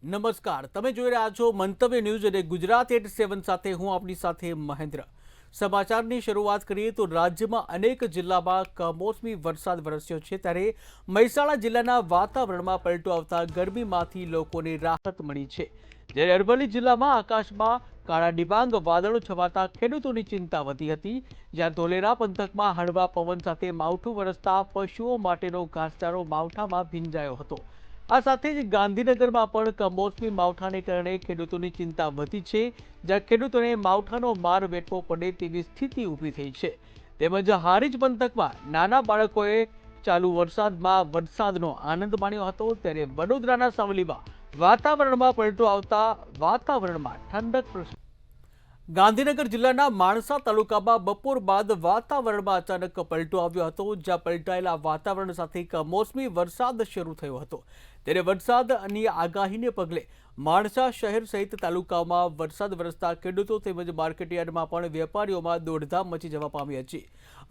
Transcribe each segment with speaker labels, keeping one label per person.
Speaker 1: નમસ્કાર, તમે જોઈ રહ્યા છો મંતવ્ય ન્યૂઝ અને ગુજરાત 87 સાથે હું આપની સાથે મહેન્દ્ર। સમાચારની શરૂઆત કરીએ તો રાજ્યમાં અનેક જિલ્લામાં કમોસમી વરસાદ વરસ્યો છે, ત્યારે મહેસાણા જિલ્લાના વાતાવરણમાં પલટો આવતા ગરમીમાંથી લોકોને રાહત મળી છે। જ્યારે અરવલ્લી જિલ્લામાં આકાશમાં કાળા ડિબાંગ વાદળો છવાતા ખેડૂતોની ચિંતા વધી હતી, જ્યાં ધોલેરા પંથકમાં હળવા પવન સાથે માવઠું વરસતા પશુઓ માટેનો ઘાસચારો માવઠામાં ભીંજાયો હતો। આ સાથે જ ગાંધીનગરમાં પણ કમોસમી માવઠાને કારણે ખેડૂતોની ચિંતા વધી છે, જ્યાં ખેડૂતોને માવઠાનો માર વેઠવો પડે તેવી સ્થિતિ ઊભી થઈ છે। તેમજ હારીજ પંથકમાં નાના બાળકોએ ચાલુ વરસાદનો આનંદ માણ્યો હતો, ત્યારે વડોદરાના સાવલીમાં વાતાવરણમાં પલટો આવતા વાતાવરણમાં ઠંડક। ગાંધીનગર જિલ્લાના માણસા તાલુકામાં બપોર બાદ વાતાવરણમાં અચાનક પલટો આવ્યો હતો, જ્યાં પલટાયેલા વાતાવરણ સાથે કમોસમી વરસાદ શરૂ થયો હતો। ત્યારે વરસાદની આગાહીને પગલે માણસા શહેર સહિત તાલુકાઓમાં વરસાદ વરસતા ખેડૂતો તેમજ માર્કેટયાર્ડમાં પણ વેપારીઓમાં દોડધામ મચી જવા પામી હતી।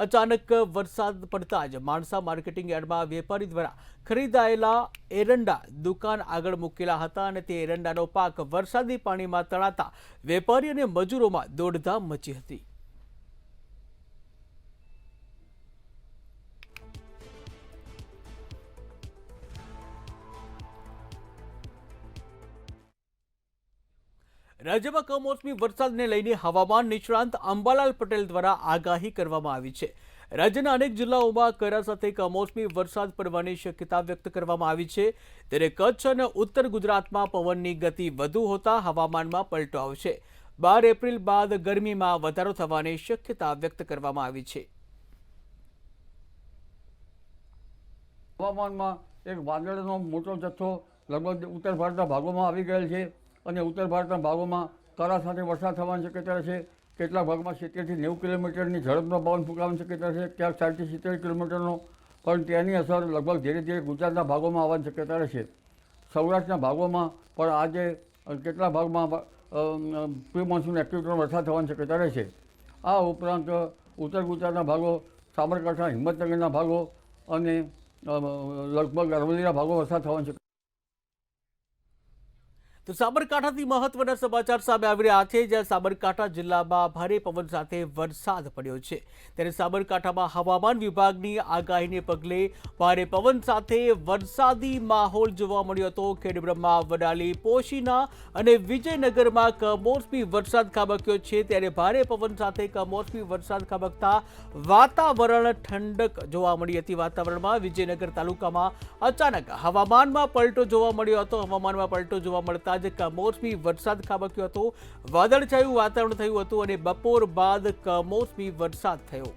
Speaker 1: અચાનક વરસાદ પડતા જ માણસા માર્કેટિંગ યાર્ડમાં વેપારી દ્વારા ખરીદાયેલા એરંડા દુકાન આગળ મૂકેલા હતા, અને તે એરંડાનો પાક વરસાદી પાણીમાં તણાતા વેપારી અને મજૂરોમાં દોડધામ મચી હતી। રાજ્યમાં કમોસમી વરસાદને લઈને હવામાન નિષ્ણાંત અંબાલાલ પટેલ દ્વારા આગાહી કરવામાં આવી છે। રાજ્યના અનેક જિલ્લાઓમાં કરા સાથે કમોસમી વરસાદ પડવાની શક્યતા વ્યક્ત કરવામાં આવી છે, ત્યારે કચ્છ અને ઉત્તર ગુજરાતમાં પવનની ગતિ વધુ હોતા હવામાનમાં પલટો આવશે। 12 એપ્રિલ બાદ ગરમીમાં વધારો થવાની શક્યતા વ્યક્ત કરવામાં આવી છે।
Speaker 2: હવામાનમાં એક વાદળનો મોટો જથ્થો લગભગ ઉત્તર ભારતના ભાગોમાં આવી ગયેલ છે, અને ઉત્તર ભારતના ભાગોમાં કરા સાથે વરસાદ થવાની શક્યતા છે। કેટલાક ભાગમાં 70 થી 90 કિલોમીટરની ઝડપનો પવન ફૂંકાવાની શક્યતા છે, ક્યાંક 60 થી 70 કિલોમીટરનો, પણ તેની અસર લગભગ ધીરે ધીરે ગુજરાતના ભાગોમાં આવવાની શક્યતા રહેશે। સૌરાષ્ટ્રના ભાગોમાં પણ આજે કેટલાક ભાગમાં પ્રી મોન્સૂન એક્ટિવિટીનો વરસાદ થવાની શક્યતા રહેશે। આ ઉપરાંત ઉત્તર ગુજરાતના ભાગો, સાબરકાંઠા, હિંમતનગરના ભાગો અને લગભગ અરવલ્લીના ભાગો વરસાદ થવાની શક્યતા।
Speaker 1: તો સાબરકાંઠાથી મહત્વના સમાચાર સામે આવી રહ્યા છે, જ્યાં સાબરકાંઠા જિલ્લામાં ભારે પવન સાથે વરસાદ પડ્યો છે। ત્યારે સાબરકાંઠામાં હવામાન વિભાગની આગાહીને પગલે ભારે પવન સાથે વરસાદી માહોલ જોવા મળ્યો હતો। ખેડબ્રહ્મા, વડાલી, પોશીના અને વિજયનગરમાં કમોસમી વરસાદ ખાબક્યો છે, ત્યારે ભારે પવન સાથે કમોસમી વરસાદ ખાબકતા વાતાવરણ ઠંડક જોવા મળી હતી। વાતાવરણમાં વિજયનગર તાલુકામાં અચાનક હવામાનમાં પલટો જોવા મળ્યો હતો। હવામાનમાં પલટો જોવા મળતા કમોસમી વરસાદ ખાબક્યો હતો, વાદળછાયું વાતાવરણ થયું હતું અને બપોર બાદ કમોસમી વરસાદ થયો।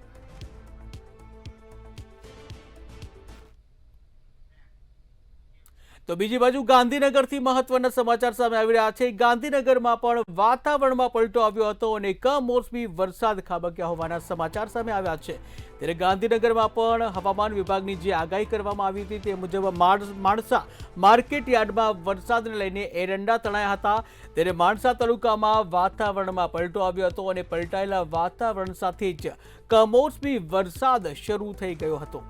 Speaker 1: તો બીજી બાજુ ગાંધીનગરથી મહત્વના સમાચાર સામે આવી રહ્યા છે। ગાંધીનગરમાં પણ વાતાવરણમાં પલટો આવ્યો હતો અને કમોસમી વરસાદ ખાબક્યા હોવાના સમાચાર સામે આવ્યા છે। ત્યારે ગાંધીનગરમાં પણ હવામાન વિભાગની જે આગાહી કરવામાં આવી હતી તે મુજબ માણસા માર્કેટ યાર્ડમાં વરસાદને લઈને એરંડા તણાયા હતા। ત્યારે માણસા તાલુકામાં વાતાવરણમાં પલટો આવ્યો હતો અને પલટાયેલા વાતાવરણ સાથે જ કમોસમી વરસાદ શરૂ થઈ ગયો હતો।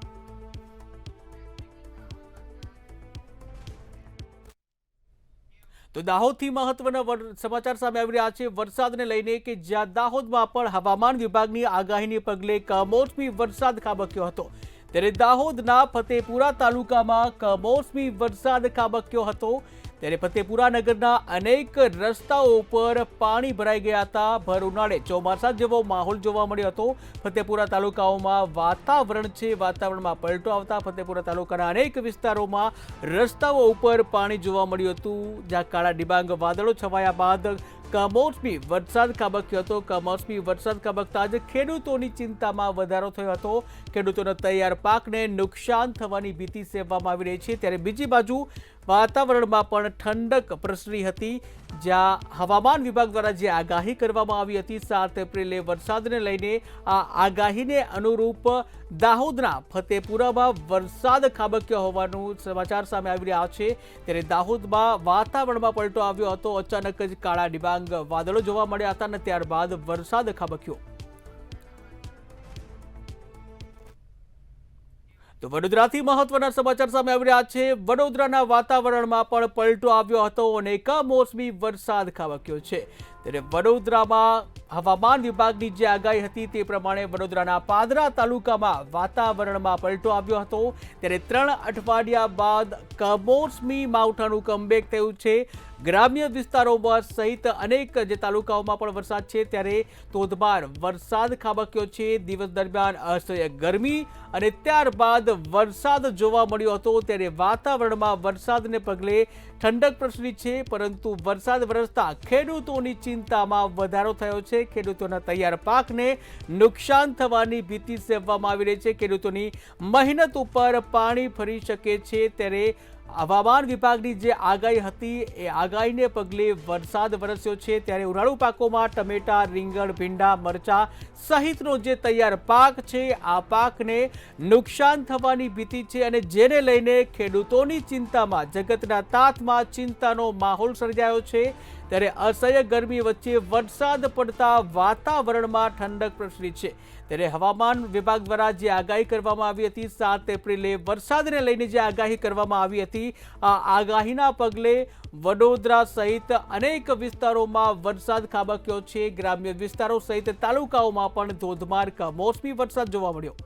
Speaker 1: તો દાહોદથી મહત્વના સમાચાર સામે આવી રહ્યા છે વરસાદને લઈને, કે જ્યાં દાહોદમાં પણ હવામાન વિભાગની આગાહીને પગલે કમોસમી વરસાદ ખાબક્યો હતો। ત્યારે દાહોદના ફતેપુરા તાલુકામાં કમોસમી વરસાદ ખાબક્યો હતો। ત્યારે ફતેપુરા નગરના અનેક રસ્તાઓ ઉપર પાણી ભરાઈ ગયા હતા। ભર ઉનાળે ચોમાસા જેવો માહોલ જોવા મળ્યો હતો। ફતેપુરા તાલુકાઓમાં વાતાવરણમાં પલટો આવતા ફતેપુરા તાલુકાના અનેક વિસ્તારોમાં રસ્તાઓ ઉપર પાણી જોવા મળ્યું હતું, જ્યાં કાળા ડિબાંગ વાદળો છવાયા બાદ કમોસમી વરસાદ ખાબક્યો હતો। કમોસમી વરસાદ ખાબકતા જ ખેડૂતોની ચિંતામાં વધારો થયો હતો। ખેડૂતોના તૈયાર પાકને નુકસાન થવાની ભીતિ સેવવામાં આવી રહી છે। ત્યારે બીજી બાજુ વાતાવરણમાં પણ ઠંડક પ્રસરી હતી, જ્યાં હવામાન વિભાગ દ્વારા જે આગાહી કરવામાં આવી હતી 7 એપ્રિલે વરસાદને લઈને, આ આગાહીને અનુરૂપ દાહોદના ફતેપુરામાં વરસાદ ખાબક્યો હોવાનું સમાચાર સામે આવી રહ્યા છે। ત્યારે દાહોદમાં વાતાવરણમાં પલટો આવ્યો હતો। અચાનક જ કાળા ડિબાંગ વાદળો જોવા મળ્યા હતા અને ત્યારબાદ વરસાદ ખાબક્યો। તો વડોદરાથી મહત્વના સમાચાર સામે આવી રહ્યા છે। વડોદરાના વાતાવરણમાં પણ પલટો આવ્યો હતો અને કમોસમી વરસાદ ખાબક્યો છે। ત્યારે વડોદરામાં હવામાન વિભાગની જે આગાહી હતી તે પ્રમાણે વડોદરાના પાદરા તાલુકામાં વાતાવરણમાં પલટો આવ્યો હતો। ત્યારે 3 અઠવાડિયા બાદ કમોસમી માવઠાનું કમબેક થયું છે। ગ્રામ્ય વિસ્તારોમાં સહિત અનેક જે તાલુકાઓમાં પણ વરસાદ છે ત્યારે ધોધમાર વરસાદ ખાબક્યો છે। દિવસ દરમિયાન અસહ્ય ગરમી અને ત્યારબાદ વરસાદ જોવા મળ્યો હતો। ત્યારે વાતાવરણમાં વરસાદને પગલે ઠંડક પ્રસરી છે, પરંતુ વરસાદ વરસતા ખેડૂતોની ચિંતામાં વધારો થયો છે। ખેડૂતોના તૈયાર પાકને નુકસાન થવાની ભીતિ સેવવામાં આવી રહી છે। ખેડૂતોની મહેનત ઉપર પાણી ફરી શકે છે। ત્યારે હવામાન વિભાગની જે આગાહી હતી એ આગાહીને પગલે વરસાદ વરસ્યો છે। ત્યારે ઉનાળુ પાકોમાં ટમેટા, રીંગણ, ભીંડા, મરચા સહિતનો જે તૈયાર પાક છે આ પાકને નુકસાન થવાની ભીતિ છે અને જેને લઈને ખેડૂતોની ચિંતામાં, જગતના તાતમાં ચિંતાનો માહોલ સર્જાયો છે। ત્યારે અસહ્ય ગરમી વચ્ચે વરસાદ પડતા વાતાવરણમાં ઠંડક પ્રસરી છે। ત્યારે હવામાન વિભાગ દ્વારા જે આગાહી કરવામાં આવી હતી 7 એપ્રિલે વરસાદને લઈને જે આગાહી કરવામાં આવી હતી, આ આગાહીના પગલે વડોદરા સહિત અનેક વિસ્તારોમાં વરસાદ ખાબક્યો છે। ગ્રામ્ય વિસ્તારો સહિત તાલુકાઓમાં પણ ધોધમાર કમોસમી વરસાદ જોવા મળ્યો।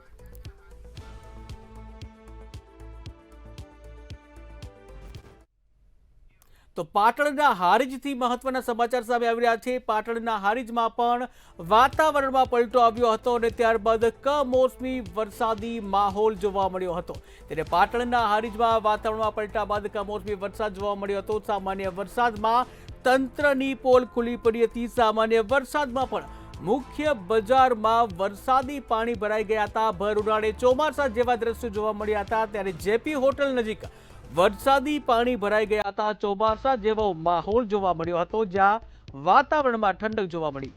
Speaker 1: તો પાટણના હારીજથી મહત્વના સમાચાર સામે આવી રહ્યા છે। પાટણના હારીજમાં પણ વાતાવરણમાં પલટો આવ્યો હતો અને ત્યારબાદ કમોસમી વરસાદી માહોલ જોવા મળ્યો હતો। ત્યારે પાટણના હારીજમાં વાતાવરણમાં પલટા બાદ કમોસમી વરસાદ જોવા મળ્યો હતો। સામાન્ય વરસાદમાં તંત્રની પોલ ખુલ્લી પડી હતી। સામાન્ય વરસાદમાં પણ મુખ્ય બજારમાં વરસાદી પાણી ભરાઈ ગયા હતા। ભર ઉનાળે ચોમાસા જેવા દ્રશ્યો જોવા મળ્યા હતા। ત્યારે જેપી હોટલ નજીક વરસાદી પાણી ભરાઈ ગયા હતા। ચોમાસા જેવો માહોલ જોવા મળ્યો હતો, જ્યાં વાતાવરણમાં ઠંડક જોવા મળી।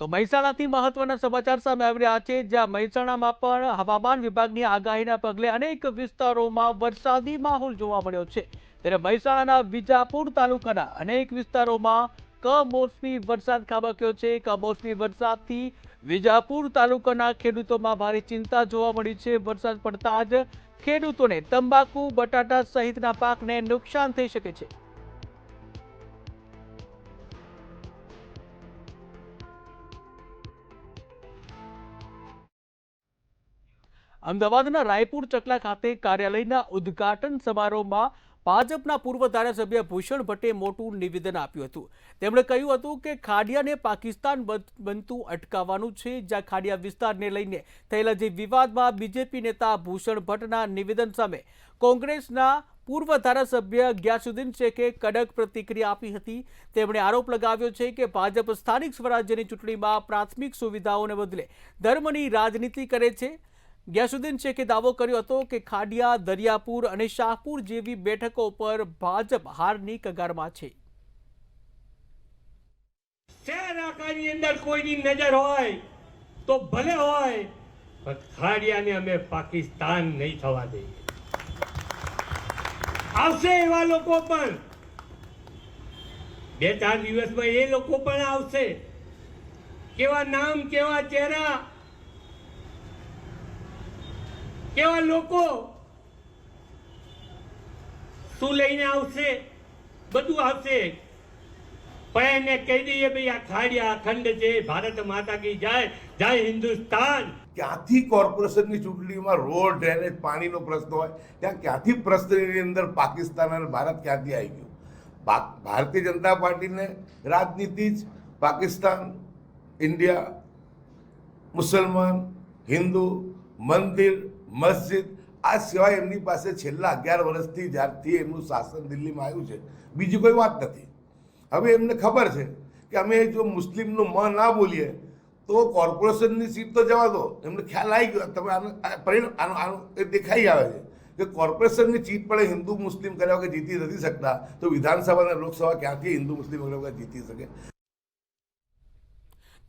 Speaker 1: તો મહેસાણાથી મહત્વના સમાચાર સામે આવી રહ્યા છે, જ્યાં મહેસાણામાં પણ હવામાન વિભાગની આગાહીના પગલે અનેક વિસ્તારોમાં વરસાદી માહોલ જોવા મળ્યો છે। ત્યારે મહેસાણાના વિજાપુર તાલુકાના અનેક વિસ્તારોમાં કમોસમી વરસાદ ખાબક્યો છે। કમોસમી વરસાદથી વિજાપુર તાલુકાના ખેડૂતોમાં ભારે ચિંતા જોવા મળી છે। વરસાદ પડતા જ ખેડૂતોને તંબાકુ, બટાટા સહિતના પાકને નુકસાન થઈ શકે છે। અમદાવાદના રાયપુર ચકલા ખાતે કાર્યાલયના ઉદ્ઘાટન સમારોહમાં ભાજપના પૂર્વ ધારાસભ્ય ભૂષણ ભટ્ટે મોટું નિવેદન આપ્યું હતું। તેમણે કહ્યું હતું કે ખાડિયાને પાકિસ્તાન બનતું અટકાવવાનું છે। જ્યાં ખાડિયા વિસ્તારને લઈને થયેલા જે વિવાદમાં બીજેપી નેતા ભૂષણ ભટ્ટના નિવેદન સામે કોંગ્રેસના પૂર્વ ધારાસભ્ય ગ્યાસુદ્દીન શેખે કડક પ્રતિક્રિયા આપી હતી। તેમણે આરોપ લગાવ્યો છે કે ભાજપ સ્થાનિક સ્વરાજ્યની ચૂંટણીમાં પ્રાથમિક સુવિધાઓને બદલે ધર્મની રાજનીતિ કરે છે। ગ્યાસુદ્દીન શેખે દાવો કર્યો હતો કે ખાડિયા, દરિયાપુર અને શાહપુર જેવી બેઠકો પર ભાજપ હારની કગારમાં છે।
Speaker 3: શહેર આખાની અંદર કોઈની નજર હોય તો ભલે હોય, પણ ખાડિયાને અમે પાકિસ્તાન નહીં થવા દઈએ। આવશે એવા લોકો પણ 2-4 દિવસમાં એ લોકો પણ આવશે। કેવા નામ, કેવા ચહેરા, કેવા લોકો શું લઈને આવશે, બધું આવશે। પણ એને કહી દઈએ ભાઈ આ ખાડિયા અખંડ છે, ભારત માતા કી જય, જય હિન્દુસ્તાન।
Speaker 4: ક્યાંથી કોર્પોરેશનની ચૂંટણીમાં રોડ, ડ્રેનેજ, પાણીનો પ્રશ્ન હોય ત્યાં ક્યાંથી પ્રશ્નની અંદર પાકિસ્તાન અને ભારત ક્યાંથી આવી ગયું? ભારતીય જનતા પાર્ટીને રાજનીતિ જ પાકિસ્તાન, ઇન્ડિયા, મુસલમાન, હિન્દુ, મંદિર, મસ્જિદ આ સિવાય એમની પાસે છેલ્લા 11 વર્ષથી જ્યારથી એમનું શાસન દિલ્હીમાં આવ્યું છે બીજી કોઈ વાત નથી। હવે એમને ખબર છે કે અમે જો મુસ્લિમનું મ ના બોલીએ તો કોર્પોરેશનની સીટ તો જવા દો, એમને ખ્યાલ આવી ગયો। તમે આનું એ દેખાઈ આવે છે કે કોર્પોરેશનની સીટ પણ હિન્દુ મુસ્લિમ કર્યા વગર જીતી નથી શકતા, તો વિધાનસભા અને લોકસભા ક્યાંથી હિન્દુ મુસ્લિમ કર્યા વગર જીતી શકે?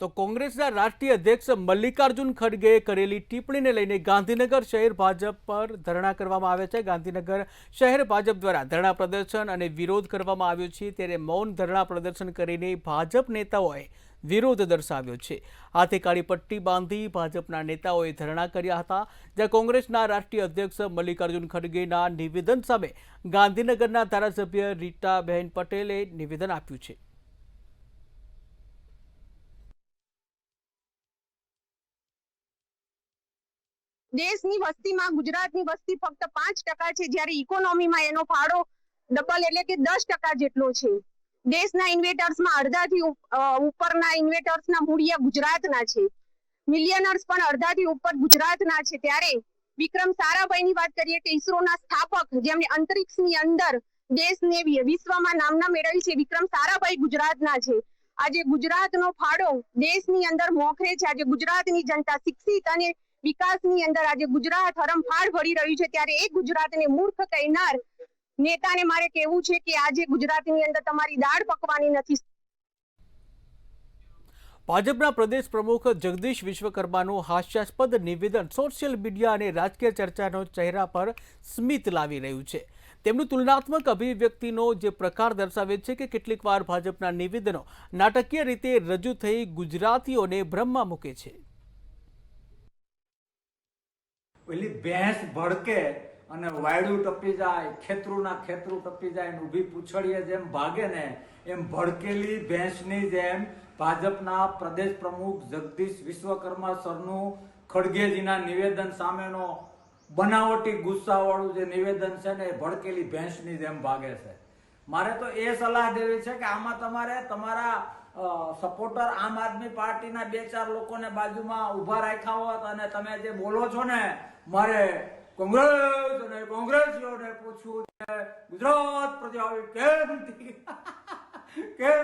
Speaker 1: તો કોંગ્રેસના રાષ્ટ્રીય અધ્યક્ષ મલ્લિકાર્જુન ખડગેએ કરેલી ટિપ્પણીને લઈને ગાંધીનગર શહેર ભાજપ પર ધરણા કરવામાં આવ્યા છે। ગાંધીનગર શહેર ભાજપ દ્વારા ધરણા પ્રદર્શન અને વિરોધ કરવામાં આવ્યો છે। ત્યારે મૌન ધરણા પ્રદર્શન કરીને ભાજપ નેતાઓએ વિરોધ દર્શાવ્યો છે। હાથે કાળી પટ્ટી બાંધી ભાજપના નેતાઓએ ધરણા કર્યા હતા, જ્યાં કોંગ્રેસના રાષ્ટ્રીય અધ્યક્ષ મલ્લિકાર્જુન ખડગેના નિવેદન સામે ગાંધીનગરના ધારાસભ્ય રીટાબેન પટેલે નિવેદન આપ્યું છે।
Speaker 5: દેશની વસ્તીમાં ગુજરાતની વસ્તી ફક્ત 5% છે, જ્યારે ઇકોનોમીમાં એનો ફાળો ડબલ એટલે કે 10% જેટલો છે। દેશના ઇન્વેસ્ટર્સમાં અડધાથી ઉપરના ઇન્વેસ્ટર્સના મૂળિયા ગુજરાતના છે। મિલિયનર્સ પણ અડધાથી ઉપર ગુજરાતના છે। ત્યારે વિક્રમ સારાભાઈની વાત કરીએ કે ઈસરોના સ્થાપક જેમણે અંતરિક્ષની અંદર દેશને વિશ્વમાં નામના મેળવી છે, વિક્રમ સારાભાઈ ગુજરાતના છે। આજે ગુજરાતનો ફાળો દેશની અંદર મોખરે છે। આજે ગુજરાતની જનતા શિક્ષિત અને વિકાસની અંદર આજે ગુજરાત હરણફાળ ભરી રહ્યું છે, ત્યારે એ ગુજરાતને મૂર્ખ કહેનાર નેતાને મારે કહેવું છે કે આજે ગુજરાતની અંદર તમારી દાળ પકવાની નથી।
Speaker 1: ભાજપના પ્રદેશ પ્રમુખ જગદીશ વિશ્વકર્માનું હાસ્યાસ્પદ નિવેદન સોશિયલ મીડિયા અને રાજકીય ચર્ચાનો ચહેરા પર સ્મિત લાવી રહ્યું છે। તેમનું તુલનાત્મક અભિવ્યક્તિનો જે પ્રકાર દર્શાવે છે કે કેટલીક વાર ભાજપના નિવેદનો નાટકીય રીતે રજૂ થઈ ગુજરાતીઓને ભ્રમમાં મૂકે છે।
Speaker 6: પેલી ભેંસ ભડકે અને વાયડું ટપી જાય, ખેતરુંના ખેતરું ટપી જાય, ઊભી પૂંછડીએ જેમ ભાગે ને એમ ભડકેલી ભેંસની જેમ ભાજપના પ્રદેશ પ્રમુખ જગદીશ વિશ્વકર્મા સરનું ખડગેજીના નિવેદન સામેનો બનાવટી ગુસ્સાવાળું જે નિવેદન છે ને એ ભડકેલી ભેંસની જેમ ભાગે છે। મારે તો એ સલાહ દેવી છે કે આમાં તમારે તમારા સપોર્ટર આમ આદમી પાર્ટીના 2-4 લોકોને બાજુમાં ઉભા રાખ્યા હોત અને તમે જે બોલો છો ને, મારે કોંગ્રેસ અને કોંગ્રેસીઓને પૂછવું છે ગુજરાત પ્રજા કેમ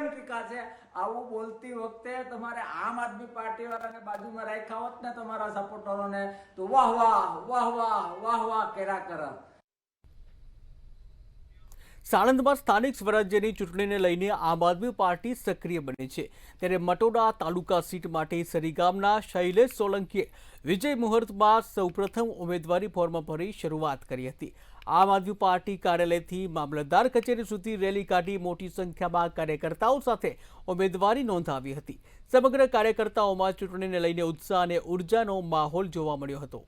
Speaker 6: ટીકા છે। આવું બોલતી વખતે તમારે આમ આદમી પાર્ટી વાળાને બાજુમાં રાખ્યા હોત ને તમારા સપોર્ટરોને તો વાહ વાહ વાહ વાહ વાહ વાહ કર્યા કરત।
Speaker 1: સાણંદમાં સ્થાનિક સ્વરાજ્યની ચૂંટણીને લઈને આમ આદમી પાર્ટી સક્રિય બની છે, ત્યારે મટોડા તાલુકા સીટ માટે સરીગામના શૈલેષ સોલંકીએ વિજય મુહૂર્તમાં સૌપ્રથમ ઉમેદવારી ફોર્મ ભરી શરૂઆત કરી હતી। આમ આદમી પાર્ટી કાર્યાલયથી મામલતદાર કચેરી સુધી રેલી કાઢી મોટી સંખ્યામાં કાર્યકર્તાઓ સાથે ઉમેદવારી નોંધાવી હતી। સમગ્ર કાર્યકર્તાઓમાં ચૂંટણીને લઈને ઉત્સાહ અને ઉર્જાનો માહોલ જોવા મળ્યો હતો।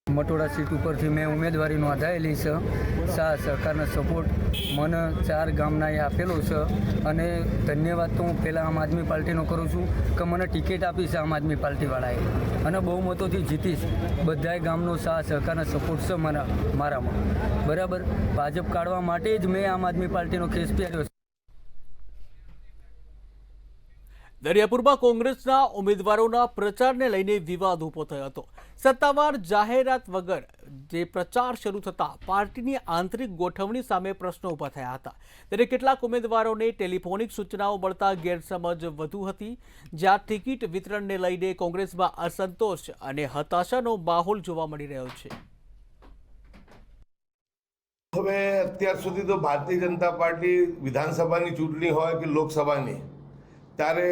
Speaker 7: મટોડા સીટ ઉપરથી મેં ઉમેદવારી નોંધાયેલી છે। સાથ સહકારનો સપોર્ટ મને 4 ગામના એ આપેલો છે અને ધન્યવાદ તો હું પહેલાં આમ આદમી પાર્ટીનો કરું છું કે મને ટિકિટ આપી છે આમ આદમી પાર્ટીવાળાએ અને બહુ મતોથી જીતીશ। બધાય ગામનો સાથ સહકારનો સપોર્ટ છે મારામાં, બરાબર। ભાજપ કાઢવા માટે જ મેં આમ આદમી પાર્ટીનો કેસ પહેર્યો છે।
Speaker 1: દરિયાપુરમાં કોંગ્રેસના ઉમેદવારોના પ્રચારને લઈને વિવાદ ઊભો થયો હતો। સત્તાવાર જાહેરાત વગર જે પ્રચાર શરૂ થતા પાર્ટીની આંતરિક ગોઠવણી સામે પ્રશ્નો ઊભા થયા હતા, ત્યારે કેટલાક ઉમેદવારોને ટેલિફોનિક સૂચનાઓ મળતા ગેરસમજ વધુ હતી, જ્યાં ટિકિટ વિતરણને લઈને કોંગ્રેસમાં અસંતોષ અને હતાશાનો માહોલ જોવા મળી રહ્યો છે।
Speaker 4: હવે અત્યાર સુધી તો ભારતીય જનતા પાર્ટી વિધાનસભાની ચૂંટણી હોય કે લોકસભાની ત્યારે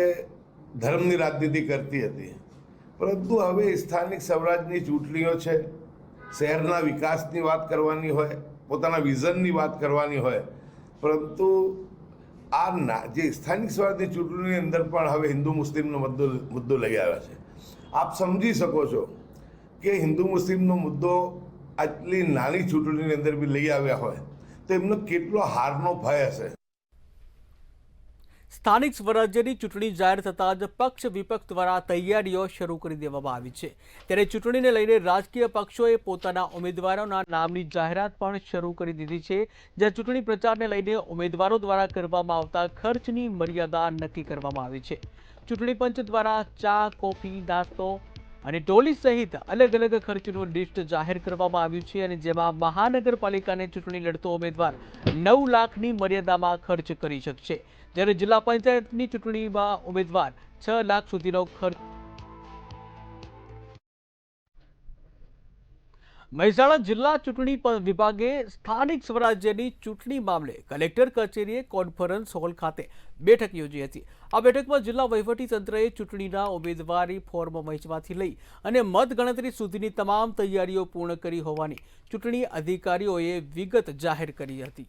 Speaker 4: ધર્મની રાજનીતિ કરતી હતી, પરંતુ હવે સ્થાનિક સ્વરાજની ચૂંટણીઓ છે, શહેરના વિકાસની વાત કરવાની હોય, પોતાના વિઝનની વાત કરવાની હોય, પરંતુ આ જે સ્થાનિક સ્વરાજની ચૂંટણીની અંદર પણ હવે હિન્દુ મુસ્લિમનો મુદ્દો લઈ આવ્યા છે। આપ સમજી શકો છો કે હિન્દુ મુસ્લિમનો મુદ્દો આટલી નાની ચૂંટણીની અંદર બી લઈ આવ્યા હોય તો એમનો કેટલો હારનો ભય હશે।
Speaker 1: સ્થાનિક સ્વરાજ્યની ચૂંટણી જાહેર થતાં જ પક્ષ વિપક્ષ દ્વારા તૈયારીઓ શરૂ કરી દેવામાં આવી છે, ત્યારે ચૂંટણીને લઈને રાજકીય પક્ષોએ પોતાના ઉમેદવારોના નામની જાહેરાત પણ શરૂ કરી દીધી છે, જ્યાં ચૂંટણી પ્રચારને લઈને ઉમેદવારો દ્વારા કરવામાં આવતા ખર્ચની મર્યાદા નક્કી કરવામાં આવી છે। ચૂંટણી પંચ દ્વારા ચા, કોફી, નાસ્તો અને ટોલી સહિત અલગ અલગ ખર્ચનું લિસ્ટ જાહેર કરવામાં આવ્યું છે, અને જેમાં મહાનગરપાલિકાને ચૂંટણી લડતો ઉમેદવાર 9 લાખની મર્યાદામાં ખર્ચ કરી શકશે, જ્યારે જિલ્લા પંચાયતની ચૂંટણીમાં ઉમેદવાર 6 લાખ સુધીનો ખર્ચ। મહેસાણા જિલ્લા ચૂંટણી વિભાગે સ્થાનિક સ્વરાજ્યની ચૂંટણી મામલે કલેક્ટર કચેરીએ કોન્ફરન્સ હોલ ખાતે બેઠક યોજી હતી। આ બેઠકમાં જિલ્લા વહીવટીતંત્રએ ચૂંટણીના ઉમેદવારી ફોર્મ વહેંચવાથી લઈ અને મતગણતરી સુધીની તમામ તૈયારીઓ પૂર્ણ કરી હોવાની ચૂંટણી અધિકારીઓએ વિગત જાહેર કરી હતી।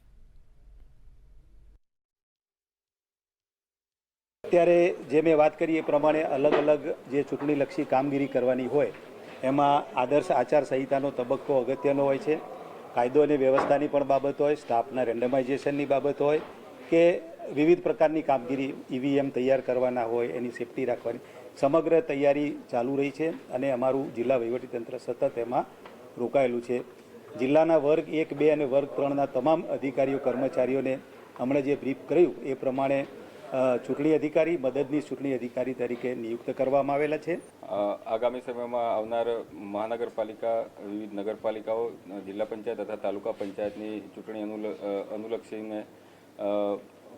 Speaker 8: અત્યારે જે મેં વાત કરી એ પ્રમાણે અલગ અલગ જે ચૂંટણીલક્ષી કામગીરી કરવાની હોય એમાં આદર્શ આચારસંહિતાનો તબક્કો અગત્યનો હોય છે. કાયદો અને વ્યવસ્થાની પણ બાબત હોય, સ્ટાફના રેન્ડમાઇઝેશનની બાબત હોય કે વિવિધ પ્રકારની કામગીરી EVM તૈયાર કરવાના હોય, એની સેફટી રાખવાની સમગ્ર તૈયારી ચાલુ રહી છે અને અમારું જિલ્લા વહીવટીતંત્ર સતત એમાં રોકાયેલું છે. જિલ્લાના વર્ગ 1, 2 અને વર્ગ 3ના તમામ અધિકારીઓ કર્મચારીઓને હમણાં જે બ્રીફ કર્યું એ પ્રમાણે ચૂંટણી અધિકારી, મદદનીશ ચૂંટણી અધિકારી તરીકે નિયુક્ત કરવામાં આવેલા છે.
Speaker 9: આગામી સમયમાં આવનાર મહાનગરપાલિકા, વિવિધ નગરપાલિકાઓ, જિલ્લા પંચાયત તથા તાલુકા પંચાયતની ચૂંટણી અનુલક્ષીને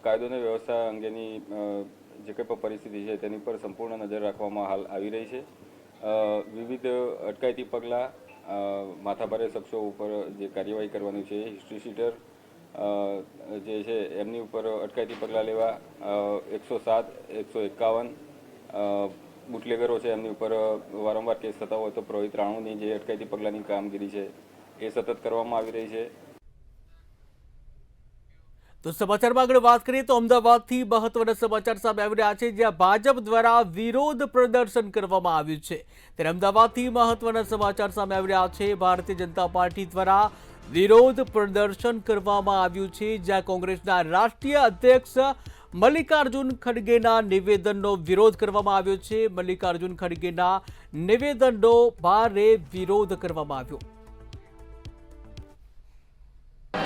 Speaker 9: કાયદો અને વ્યવસ્થા અંગેની જે કંઈ પણ પરિસ્થિતિ છે તેની પર સંપૂર્ણ નજર રાખવામાં હાલ આવી રહી છે. વિવિધ અટકાયતી પગલાં, માથાભારે શખ્સો ઉપર જે કાર્યવાહી કરવાની છે, હિસ્ટ્રી શીટર જે છે એમની ઉપર અટકાયતી પગલાં લેવા, 107, 151 બુટલેગરો છે એમની ઉપર વારંવાર કેસ થતા હોય તો પ્રવૃત્તિ 93ની જે અટકાયતી પગલાંની કામગીરી છે એ સતત કરવામાં આવી રહી છે.
Speaker 1: તો સમાચારમાં આગળ વાત કરીએ તો અમદાવાદથી મહત્વના સમાચાર સામે આવી રહ્યા છે, જ્યાં ભાજપ દ્વારા વિરોધ પ્રદર્શન કરવામાં આવ્યું છે. ત્યારે અમદાવાદથી મહત્વના સમાચાર સામે આવી રહ્યા છે. ભારતીય જનતા પાર્ટી દ્વારા વિરોધ પ્રદર્શન કરવામાં આવ્યું છે, જ્યાં કોંગ્રેસના રાષ્ટ્રીય અધ્યક્ષ મલ્લિકાર્જુન ખડગેના નિવેદનનો વિરોધ કરવામાં આવ્યો છે. મલ્લિકાર્જુન ખડગેના નિવેદનનો ભારે વિરોધ કરવામાં આવ્યો.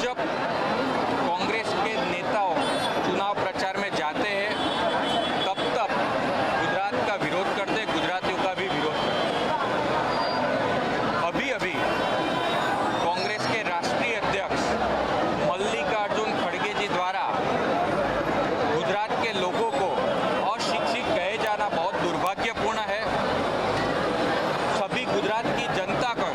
Speaker 10: जब कांग्रेस के नेताओं चुनाव प्रचार में जाते हैं तब तक गुजरात का विरोध करते हैं, गुजरातियों का भी विरोध करते हैं. अभी अभी कांग्रेस के राष्ट्रीय अध्यक्ष मल्लिकार्जुन खड़गे जी द्वारा गुजरात के लोगों को अशिक्षित कहे जाना बहुत दुर्भाग्यपूर्ण है. सभी गुजरात की जनता को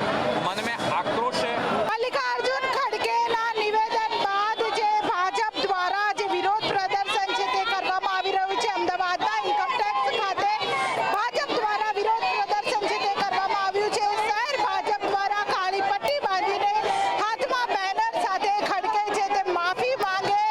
Speaker 10: मन में आक्रोश है.
Speaker 5: મલ્લિકાર્જુન ખડગેના નિવેદન બાદ જે ભાજપ દ્વારા જે વિરોધ પ્રદર્શન છે તે કરવામાં આવી રહ્યું છે. અમદાવાદના ઇન્કમટેક્સ ખાતે ભાજપ દ્વારા વિરોધ પ્રદર્શન છે તે કરવામાં આવ્યું છે. શહેર ભાજપ દ્વારા કાળી પટ્ટી બાંધીને હાથમાં બેનર સાથે ખડગે છે તે માફી માંગે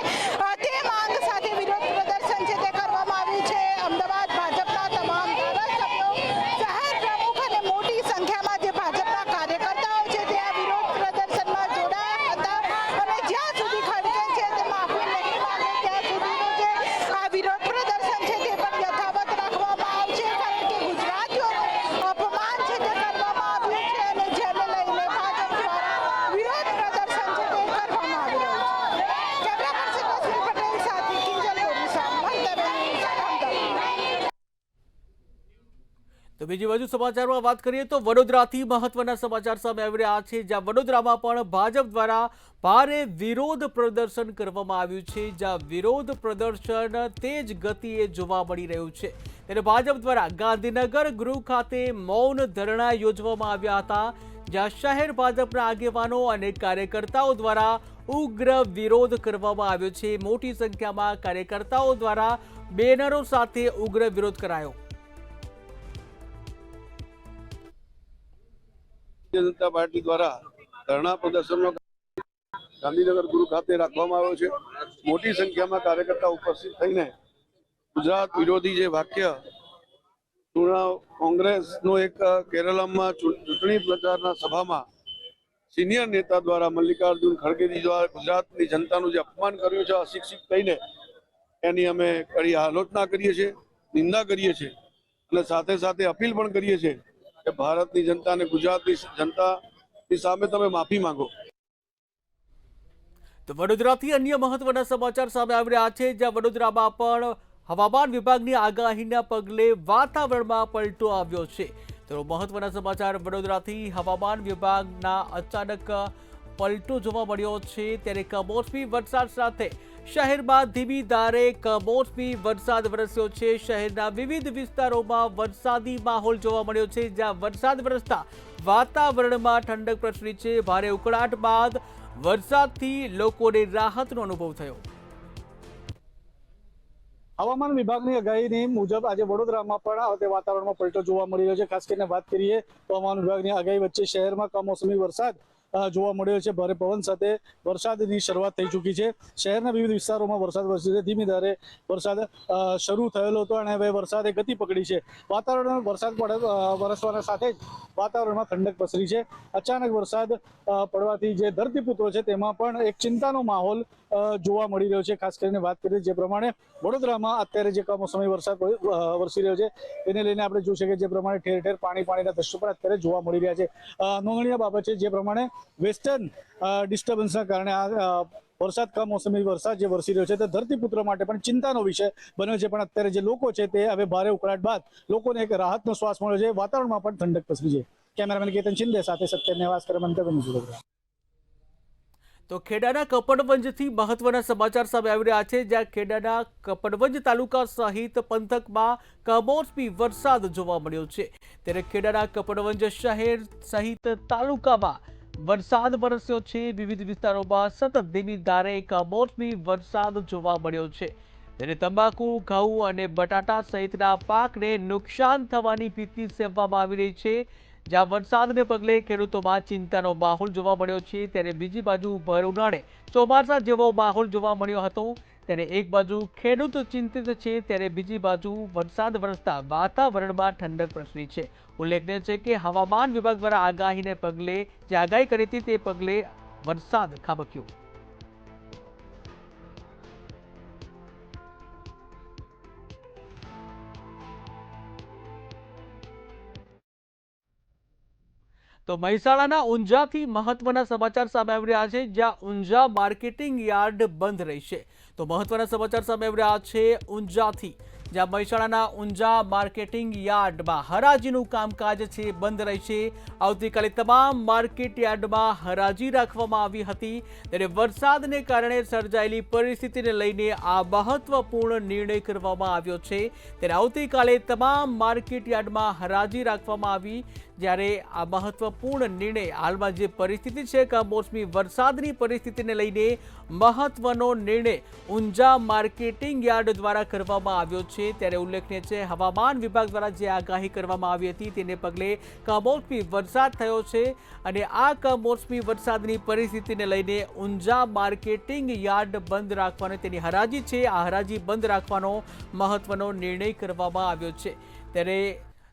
Speaker 5: તે માંગ સાથે વિરોધ પ્રદર્શન છે તે કરવામાં આવ્યું છે. અમદાવાદ ભાજપના તમામ ધારાસભ્યો, શહેર પ્રમુખ અને મોટી સંખ્યામાં જે ભાજપના કાર્યકર્તાઓ છે તે આ વિરોધ પ્રદર્શનમાં જોડાયા હતા અને જ્યાં સુધી ખડગે છે તે માફી નહીં માંગે ત્યાં સુધીનું જે આ વિરોધ પ્રદર્શન છે તે પણ યથાવત રાખવામાં આવશે, કારણ કે ગુજરાતીઓનું અપમાન છે તે કરવામાં આવ્યું છે અને જેને લઈને ભાજપ દ્વારા વિરોધ પ્રદર્શન છે તે કરવામાં આવી રહ્યું છે. કેમેરા પર્સન રશ્મિ પટેલ સાથે કિંજલ બોરીસા, મંતવ્ય ન્યૂઝ, અમદાવાદ.
Speaker 1: તો બીજી બાજુ સમાચારમાં વાત કરીએ તો વડોદરાથી મહત્વના સમાચાર સામે આવી રહ્યા છે, જ્યાં વડોદરામાં પણ ભાજપ દ્વારા ભારે વિરોધ પ્રદર્શન કરવામાં આવ્યું છે, જ્યાં વિરોધ પ્રદર્શન તેજ ગતિએ જોવા મળી રહ્યું છે. ત્યારે ભાજપ દ્વારા ગાંધીનગર ગૃહ ખાતે મૌન ધરણા યોજવામાં આવ્યા હતા, જ્યાં શહેર ભાજપના આગેવાનો અને કાર્યકર્તાઓ દ્વારા ઉગ્ર વિરોધ કરવામાં આવ્યો છે. મોટી સંખ્યામાં કાર્યકર્તાઓ દ્વારા બેનરો સાથે ઉગ્ર વિરોધ કરાયો.
Speaker 11: ભારતીય જનતા પાર્ટી દ્વારા ધરણા પ્રદર્શનનો ગાંધીનગર ગૃહ ખાતે રાખવામાં આવ્યો છે. મોટી સંખ્યામાં કાર્યકર્તા ઉપસ્થિત થઈને ગુજરાત વિરોધી જે વાક્ય કોંગ્રેસનો એક કેરળમાં ચૂંટણી પ્રચારના સભામાં સિનિયર નેતા દ્વારા મલ્લિકાર્જુન ખડગેજી દ્વારા ગુજરાતની જનતાનું જે અપમાન કર્યું છે અશિક્ષિત કહીને એની અમે કડી આલોચના કરીએ છીએ, નિંદા કરીએ છીએ અને સાથે સાથે અપીલ પણ કરીએ છીએ કે ભારતની જનતા અને ગુજરાતની જનતાની સામે તમે માફી માંગો.
Speaker 1: તો વડોદરાથી અન્ય મહત્વના સમાચાર સામે આવી રહ્યા છે, જ્યાં વડોદરામાં પણ હવામાન વિભાગની આગાહીના પગલે વાતાવરણમાં પલટો આવ્યો છે. તો મહત્વના સમાચાર વડોદરાથી હવામાન વિભાગના અચાનક પલટો જોવા મળ્યો છે. ત્યારે કમોસમી વરસાદ સાથે શહેરમાં ધીમી ધારે કમોસમી વરસાદ વરસ્યો છે. શહેરના વિવિધ વિસ્તારોમાં વરસાદી માહોલ જોવા મળ્યો છે, જ્યાં વરસાદ વરસતા વાતાવરણમાં ઠંડક પ્રસરી છે. ભારે ઉકળાટ બાદ વરસાદથી લોકોને રાહતનો અનુભવ થયો.
Speaker 12: હવામાન વિભાગની આગાહી મુજબ આજે વડોદરામાં પણ તે વાતાવરણમાં પલટો જોવા મળી રહ્યો છે. ખાસ કરીને વાત કરીએ તો હવામાન વિભાગની આગાહી વચ્ચે શહેરમાં કમોસમી વરસાદ જોવા મળ્યો છે. ભારે પવન સાથે વરસાદની શરૂઆત થઈ ચૂકી છે. શહેરના વિવિધ વિસ્તારોમાં વરસાદ વરસ્યો છે. ધીમી ધારે વરસાદ શરૂ થયેલો હતો અને હવે વરસાદે ગતિ પકડી છે. વાતાવરણ વરસાદ વરસવાના સાથે જ વાતાવરણમાં ઠંડક પ્રસરી છે. અચાનક વરસાદ પડવાથી જે ધરતીપુત્રો છે તેમાં પણ એક ચિંતાનો માહોલ જોવા મળી રહ્યો છે. ખાસ કરીને વાત કરીએ જે પ્રમાણે વડોદરામાં અત્યારે જે કમોસમી વરસાદ વરસી રહ્યો છે તેને લઈને આપણે જોઈ શકીએ જે પ્રમાણે ઠેર ઠેર પાણીના દ્રશ્યો પણ અત્યારે જોવા મળી રહ્યા છે. નોંધનીય બાબત છે જે પ્રમાણે વેસ્ટર્ન ડિસ્ટર્બન્સના કારણે આ વરસાદ કમોસમી વરસાદ જે વરસી રહ્યો છે તે ધરતીપુત્રો માટે પણ ચિંતાનો વિષય બન્યો છે. પણ અત્યારે જે લોકો છે તે હવે ભારે ઉકળાટ બાદ લોકોને એક રાહતનો શ્વાસ મળ્યો છે. વાતાવરણમાં પણ ઠંડક પ્રસરી છે. કેમેરામેન કેતન શિંદે સાથે સત્ય નેવાસકર મંતવ્ય ન્યૂઝ.
Speaker 1: તો ખેડાના કપડવંજથી મહત્વના સમાચાર સામે આવી રહ્યા છે, જ્યાં ખેડાના કપડવંજ તાલુકા સહિત પંથકમાં કમોસમી વરસાદ જોવા મળ્યો છે. ત્યારે ખેડાના કપડવંજ શહેર સહિત તાલુકામાં વરસાદ વરસ્યો છે. વિવિધ વિસ્તારોમાં સતત ધીમી ધારે કમોસમી વરસાદ જોવા મળ્યો છે. ત્યારે તંબાકુ, ઘઉં અને બટાટા સહિતના પાકને નુકસાન થવાની ભીતિ સેવવામાં આવી રહી છે. જ્યાં વરસાદને પગલે ખેડૂતોમાં ચિંતાનો માહોલ જોવા મળ્યો છે, ત્યારે બીજી બાજુ ભર ઉનાળે ચોમાસા જેવો માહોલ જોવા મળ્યો હતો. ત્યારે એક બાજુ ખેડૂત ચિંતિત છે, ત્યારે બીજી બાજુ વરસાદ વરસતા વાતાવરણમાં ઠંડક પ્રસરી છે. ઉલ્લેખનીય છે કે હવામાન વિભાગ દ્વારા આગાહીને પગલે જે આગાહી કરી હતી તે પગલે વરસાદ ખાબક્યો. તો મહેસાણાના ઊંઝાથી મહત્વના સમાચાર સામે આવી રહ્યા છે, જ્યાં ઊંઝા માર્કેટિંગ યાર્ડ બંધ રહેશે. તો મહત્વના સમાચાર સામે આવી રહ્યા છે ઊંઝાથી, જ્યાં મહેસાણાના ઊંઝા માર્કેટિંગ યાર્ડમાં હરાજીનું કામકાજ છે બંધ રહેશે. આવતીકાલે તમામ માર્કેટ યાર્ડમાં હરાજી રાખવામાં આવી હતી. ત્યારે વરસાદને કારણે સર્જાયેલી પરિસ્થિતિને લઈને આ મહત્વપૂર્ણ નિર્ણય કરવામાં આવ્યો છે. ત્યારે આવતીકાલે તમામ માર્કેટ યાર્ડમાં હરાજી રાખવામાં આવી. જ્યારે આ મહત્વપૂર્ણ નિર્ણય હાલમાં જે પરિસ્થિતિ છે કમોસમી વરસાદની પરિસ્થિતિને લઈને મહત્વનો નિર્ણય ઊંઝા માર્કેટિંગ યાર્ડ દ્વારા કરવામાં આવ્યો છે. ત્યારે ઉલ્લેખનીય છે હવામાન વિભાગ દ્વારા જે આગાહી કરવામાં આવી હતી તેને પગલે કમોસમી વરસાદ થયો છે અને આ કમોસમી વરસાદની પરિસ્થિતિને લઈને ઊંઝા માર્કેટિંગ યાર્ડ બંધ રાખવાનો તેની હરાજી છે આ હરાજી બંધ રાખવાનો મહત્વનો નિર્ણય કરવામાં આવ્યો છે. ત્યારે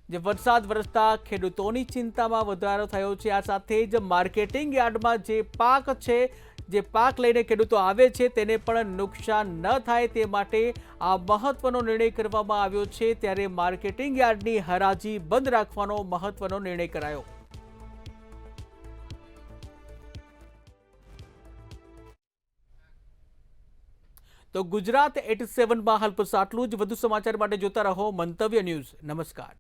Speaker 1: જે વરસાદ વરસતા ખેડૂતોની ચિંતામાં વધારો થયો છે. આ સાથે જ માર્કેટિંગ યાર્ડમાં જે પાક છે, જે પાક લઈને ખેડૂતો આવે છે તેને પણ નુકસાન ન થાય તે માટે આ મહત્વનો નિર્ણય કરવામાં આવ્યો છે. ત્યારે માર્કેટિંગ યાર્ડની હરાજી બંધ રાખવાનો મહત્વનો નિર્ણય કરાયો. તો ગુજરાત 87 માં હાલ બસ આટલું જ. વધુ સમાચાર માટે જોતા રહો મંતવ્ય ન્યૂઝ. નમસ્કાર.